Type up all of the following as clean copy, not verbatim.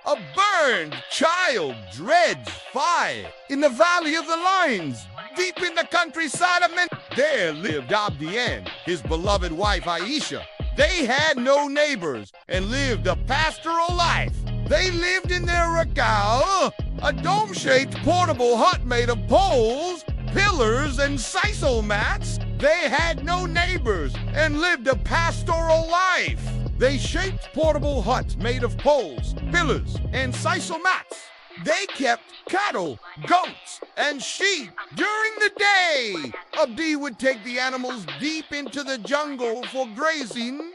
A burned child dreads fire in the Valley of the Lions, deep in the countryside of Men. There lived Abdi and his beloved wife Aisha. They had no neighbors and lived a pastoral life. They lived in their rakal, a dome-shaped portable hut made of poles, pillars, and sisal mats. They had no neighbors and lived a pastoral life. They shaped portable huts made of poles, pillars, and sisal mats. They kept cattle, goats, and sheep. During the day, Abdi would take the animals deep into the jungle for grazing,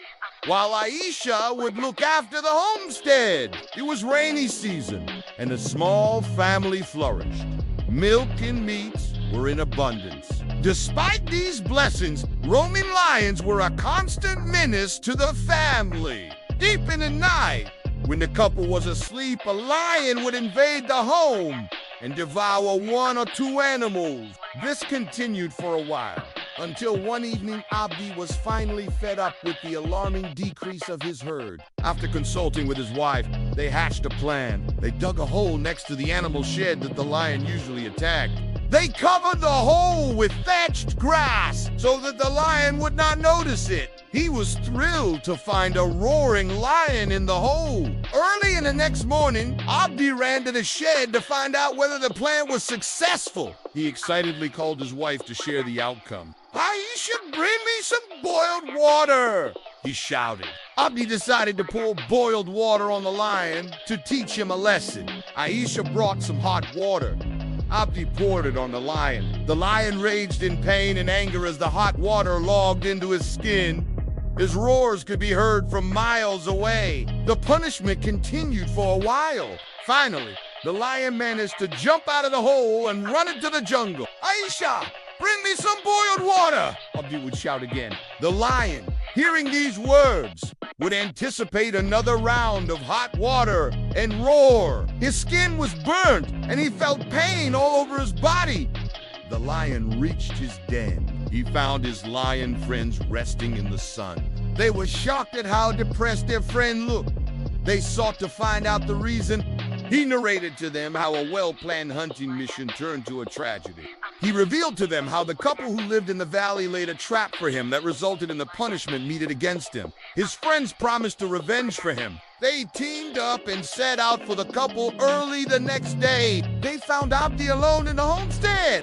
while Aisha would look after the homestead. It was rainy season, and the small family flourished. Milk and meats were in abundance. Despite these blessings, roaming lions were a constant menace to the family. Deep in the night, when the couple was asleep, a lion would invade the home and devour one or two animals. This continued for a while, until one evening Abdi was finally fed up with the alarming decrease of his herd. After consulting with his wife, they hatched a plan. They dug a hole next to the animal shed that the lion usually attacked. They covered the hole with thatched grass so that the lion would not notice it. He was thrilled to find a roaring lion in the hole. Early in the next morning, Abdi ran to the shed to find out whether the plan was successful. He excitedly called his wife to share the outcome. "Aisha, bring me some boiled water," he shouted. Abdi decided to pour boiled water on the lion to teach him a lesson. Aisha brought some hot water. Abdi poured it on the lion. The lion raged in pain and anger as the hot water logged into his skin. His roars could be heard from miles away. The punishment continued for a while. Finally, the lion managed to jump out of the hole and run into the jungle. "Aisha, bring me some boiled water," Abdi would shout again. The lion, hearing these words, would anticipate another round of hot water and roar. His skin was burnt and he felt pain all over his body. The lion reached his den. He found his lion friends resting in the sun. They were shocked at how depressed their friend looked. They sought to find out the reason. He narrated to them how a well-planned hunting mission turned to a tragedy. He revealed to them how the couple who lived in the valley laid a trap for him that resulted in the punishment meted against him. His friends promised to revenge for him. They teamed up and set out for the couple early the next day. They found Abdi alone in the homestead.